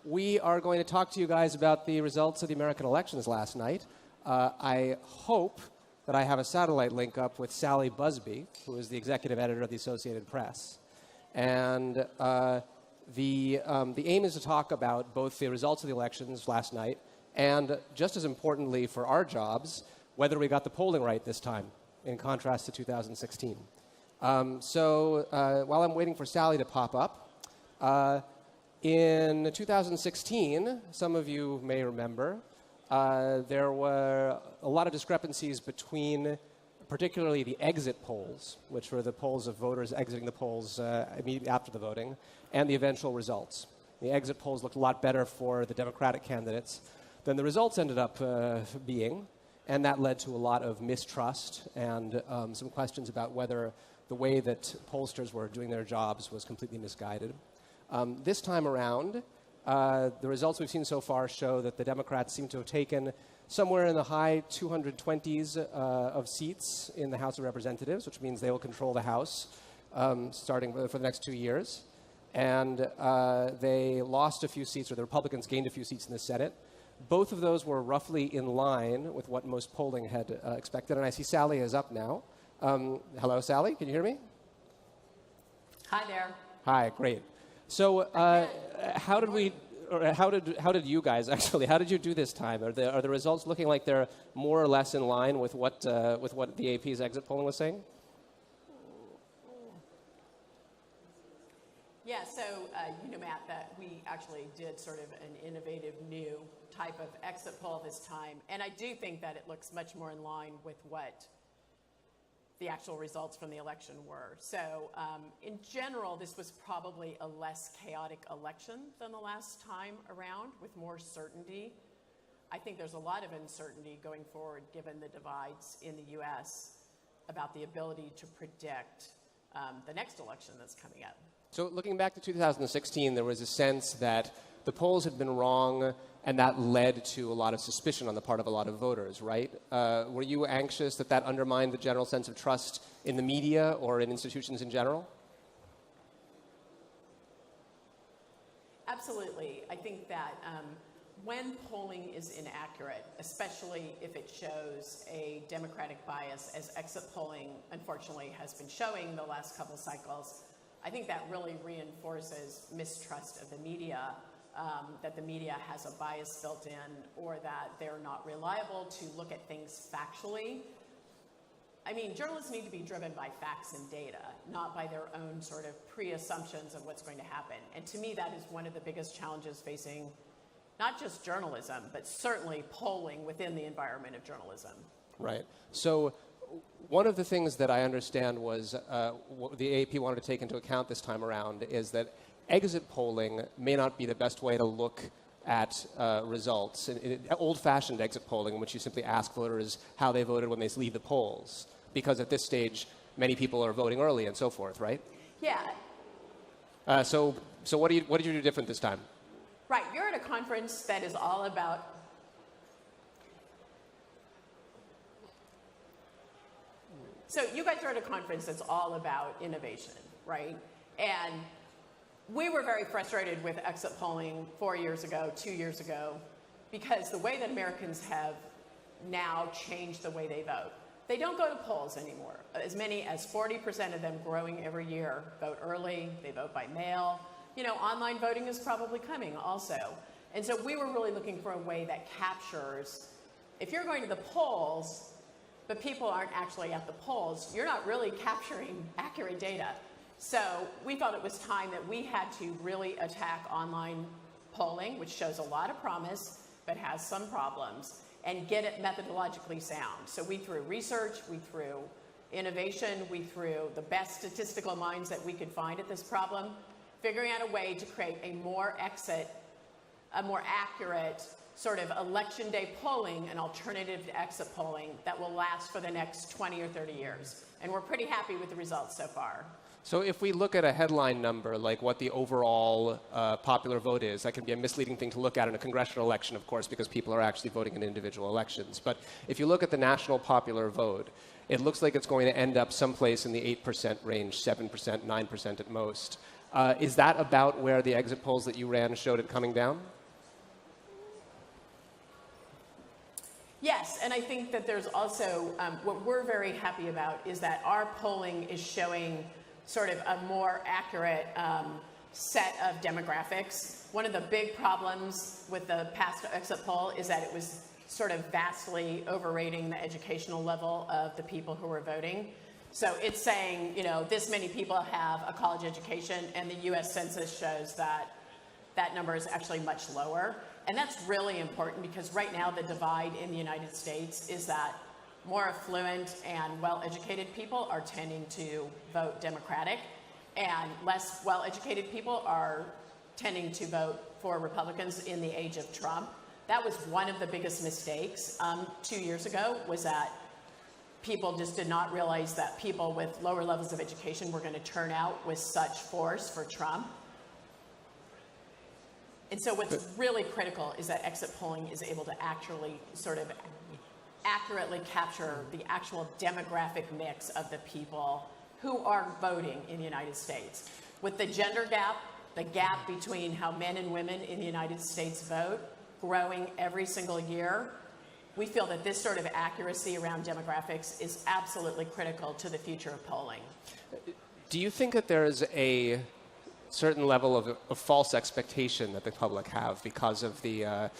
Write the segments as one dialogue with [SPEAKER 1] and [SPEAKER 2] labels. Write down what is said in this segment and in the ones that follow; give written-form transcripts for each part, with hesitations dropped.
[SPEAKER 1] we are going to talk to you guys about the results of the American elections last night. I hope that I have a satellite link up with Sally Buzbee, who is the executive editor of the Associated Press. And the aim is to talk about both the results of the elections last night and, just as importantly for our jobs, whether we got the polling right this time, in contrast to 2016. So while I'm waiting for Sally to pop up, in 2016, some of you may remember, there were a lot of discrepancies between particularly the exit polls, which were the polls of voters exiting the polls immediately after the voting, and the eventual results. The exit polls looked a lot better for the Democratic candidates than the results ended up being, and that led to a lot of mistrust and some questions about whether the way that pollsters were doing their jobs was completely misguided. This time around, the results we've seen so far show that the Democrats seem to have taken somewhere in the high 220s of seats in the House of Representatives, which means they will control the House starting for the next 2 years. And they lost a few seats, or the Republicans gained a few seats in the Senate. Both of those were roughly in line with what most polling had expected. And I see Sally is up now. Hello, Sally. Can you hear me?
[SPEAKER 2] Hi there.
[SPEAKER 1] Hi, great. So how did you guys actually, how did you do this time? Are the results looking like they're more or less in line with what the AP's exit polling was saying?
[SPEAKER 2] Yeah, so you know, Matt, that we actually did sort of an innovative new type of exit poll this time. And I do think that it looks much more in line with what the actual results from the election were. So in general, this was probably a less chaotic election than the last time around, with more certainty. I think there's a lot of uncertainty going forward, given the divides in the U.S. about the ability to predict the next election that's coming up.
[SPEAKER 1] So looking back to 2016, there was a sense that the polls had been wrong, and that led to a lot of suspicion on the part of a lot of voters, right? Were you anxious that that undermined the general sense of trust in the media or in institutions in general?
[SPEAKER 2] Absolutely. I think that when polling is inaccurate, especially if it shows a Democratic bias, as exit polling unfortunately has been showing the last couple cycles, I think that really reinforces mistrust of the media, that the media has a bias built in, or that they're not reliable to look at things factually. I mean, journalists need to be driven by facts and data, not by their own sort of pre-assumptions of what's going to happen. And to me, that is one of the biggest challenges facing not just journalism, but certainly polling within the environment of journalism.
[SPEAKER 1] Right. So one of the things that I understand was what the AP wanted to take into account this time around is that exit polling may not be the best way to look at results. Old-fashioned exit polling, in which you simply ask voters how they voted when they leave the polls, because at this stage, many people are voting early and so forth, right?
[SPEAKER 2] Yeah.
[SPEAKER 1] So what did you do different this time?
[SPEAKER 2] Right. You're at a conference that is all about So you guys are at a conference that's all about innovation, right? And we were very frustrated with exit polling 4 years ago, 2 years ago, because the way that Americans have now changed the way they vote. They don't go to polls anymore. As many as 40% of them, growing every year, vote early, they vote by mail. You know, online voting is probably coming also. And so we were really looking for a way that captures, if you're going to the polls, but people aren't actually at the polls, you're not really capturing accurate data. So we thought it was time that we had to really attack online polling, which shows a lot of promise, but has some problems, and get it methodologically sound. So we threw research, we threw innovation, we threw the best statistical minds that we could find at this problem, figuring out a way to create a more accurate sort of election day polling, an alternative to exit polling that will last for the next 20 or 30 years. And we're pretty happy with the results so far.
[SPEAKER 1] So if we look at a headline number, like what the overall popular vote is, that can be a misleading thing to look at in a congressional election, of course, because people are actually voting in individual elections. But if you look at the national popular vote, it looks like it's going to end up someplace in the 8% range, 7%, 9% at most. Is that about where the exit polls that you ran showed it coming down?
[SPEAKER 2] Yes, and I think that there's also, what we're very happy about is that our polling is showing sort of a more accurate set of demographics. One of the big problems with the past exit poll is that it was sort of vastly overrating the educational level of the people who were voting. So it's saying, you know, this many people have a college education, and the U.S. Census shows that that number is actually much lower. And that's really important because right now the divide in the United States is that more affluent and well-educated people are tending to vote Democratic, and less well-educated people are tending to vote for Republicans in the age of Trump. That was one of the biggest mistakes 2 years ago, was that people just did not realize that people with lower levels of education were going to turn out with such force for Trump. And so what's really critical is that exit polling is able to actually sort of accurately capture the actual demographic mix of the people who are voting in the United States. With the gender gap, the gap between how men and women in the United States vote growing every single year, we feel that this sort of accuracy around demographics is absolutely critical to the future of polling.
[SPEAKER 1] Do you think that there is a certain level of false expectation that the public have because of the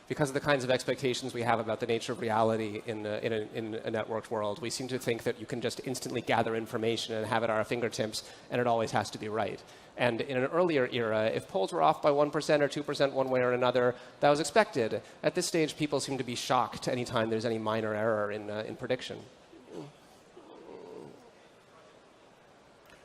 [SPEAKER 1] kinds of expectations we have about the nature of reality in a networked world? We seem to think that you can just instantly gather information and have it at our fingertips, and it always has to be right. And in an earlier era, if polls were off by 1% or 2% one way or another, that was expected. At this stage, people seem to be shocked anytime there's any minor error in prediction.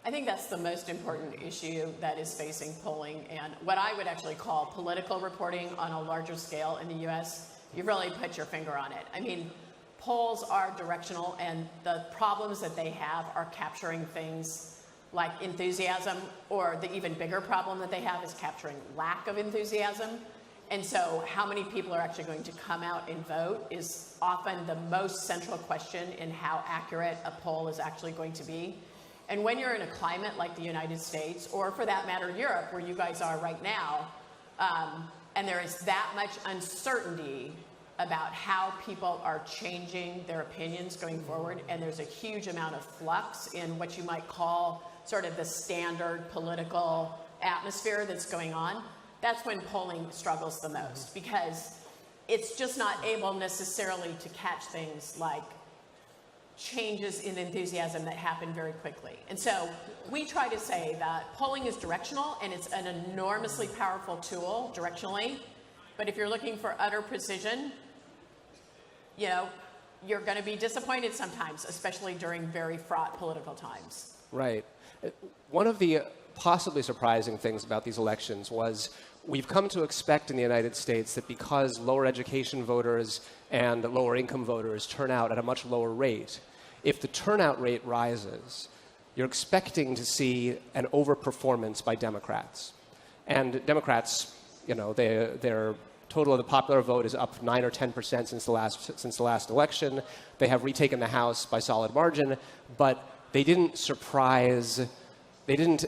[SPEAKER 2] I think that's the most important issue that is facing polling, and what I would actually call political reporting on a larger scale in the U.S. You really put your finger on it. I mean, polls are directional, and the problems that they have are capturing things like enthusiasm, or the even bigger problem that they have is capturing lack of enthusiasm. And so how many people are actually going to come out and vote is often the most central question in how accurate a poll is actually going to be. And when you're in a climate like the United States, or for that matter, Europe, where you guys are right now, and there is that much uncertainty about how people are changing their opinions going forward, and there's a huge amount of flux in what you might call sort of the standard political atmosphere that's going on, that's when polling struggles the most, because it's just not able necessarily to catch things like changes in enthusiasm that happen very quickly. And so we try to say that polling is directional, and it's an enormously powerful tool directionally. But if you're looking for utter precision, you know, you're going to be disappointed sometimes, especially during very fraught political times.
[SPEAKER 1] Right. One of the possibly surprising things about these elections was we've come to expect in the United States that because lower education voters and lower income voters turn out at a much lower rate, if the turnout rate rises, you're expecting to see an overperformance by Democrats. And Democrats, you know, their total of the popular vote is up 9 or 10% since the last election. They have retaken the House by solid margin, but they didn't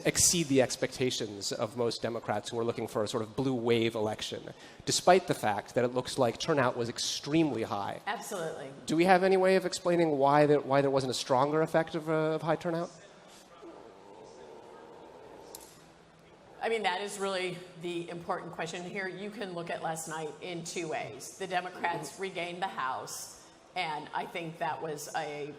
[SPEAKER 1] exceed the expectations of most Democrats who were looking for a sort of blue wave election, despite the fact that it looks like turnout was extremely high.
[SPEAKER 2] Absolutely.
[SPEAKER 1] Do we have any way of explaining why there wasn't a stronger effect of high turnout?
[SPEAKER 2] I mean, that is really the important question here. You can look at last night in two ways. The Democrats regained the House, and I think that was a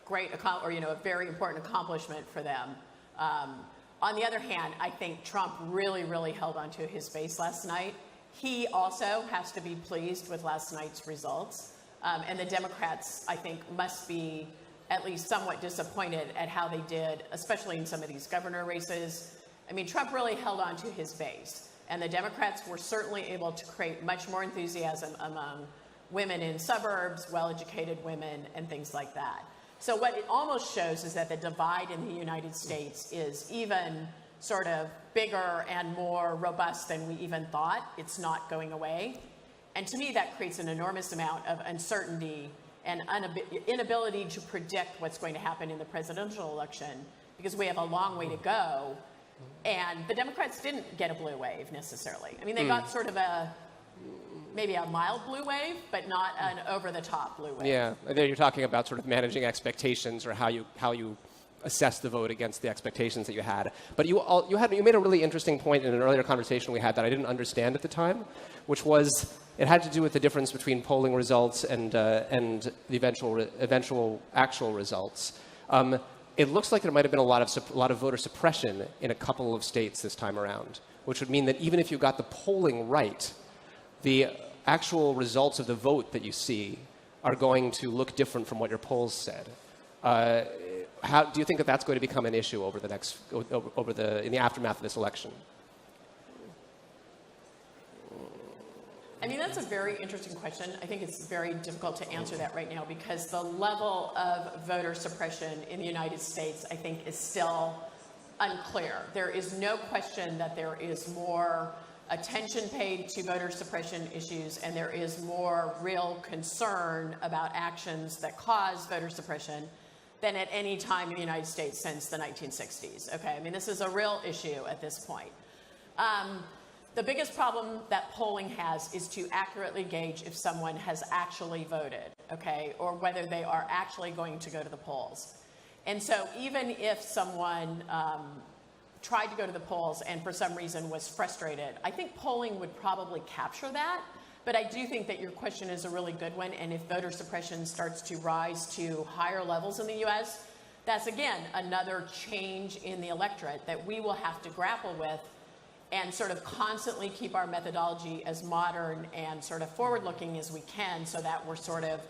[SPEAKER 2] great, a very important accomplishment for them. On the other hand, I think Trump really, really held onto his base last night. He also has to be pleased with last night's results. And the Democrats, I think, must be at least somewhat disappointed at how they did, especially in some of these governor races. I mean, Trump really held on to his base, and the Democrats were certainly able to create much more enthusiasm among women in suburbs, well-educated women, and things like that. So what it almost shows is that the divide in the United States is even sort of bigger and more robust than we even thought. It's not going away. And to me, that creates an enormous amount of uncertainty and inability to predict what's going to happen in the presidential election, because we have a long way to go And the Democrats didn't get a blue wave necessarily. I mean, they got sort of maybe a mild blue wave, but not an over-the-top blue wave.
[SPEAKER 1] Yeah, and then you're talking about sort of managing expectations or how you assess the vote against the expectations that you had. But you made a really interesting point in an earlier conversation we had that I didn't understand at the time, which was it had to do with the difference between polling results and the eventual actual results. It looks like there might have been a lot of voter suppression in a couple of states this time around, which would mean that even if you got the polling right, the actual results of the vote that you see are going to look different from what your polls said. How do you think that that's going to become an issue in the aftermath of this election?
[SPEAKER 2] I mean, that's a very interesting question. I think it's very difficult to answer that right now because the level of voter suppression in the United States, I think, is still unclear. There is no question that there is more attention paid to voter suppression issues and there is more real concern about actions that cause voter suppression than at any time in the United States since the 1960s. Okay, I mean, this is a real issue at this point. The biggest problem that polling has is to accurately gauge if someone has actually voted, okay, or whether they are actually going to go to the polls. And so even if someone tried to go to the polls and for some reason was frustrated, I think polling would probably capture that. But I do think that your question is a really good one. And if voter suppression starts to rise to higher levels in the U.S., that's, again, another change in the electorate that we will have to grapple with and sort of constantly keep our methodology as modern and sort of forward-looking as we can so that we're sort of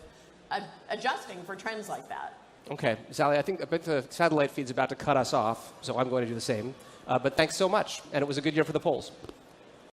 [SPEAKER 2] adjusting for trends like that.
[SPEAKER 1] Okay. Sally, I think the satellite feed's about to cut us off, so I'm going to do the same. But thanks so much, and it was a good year for the polls.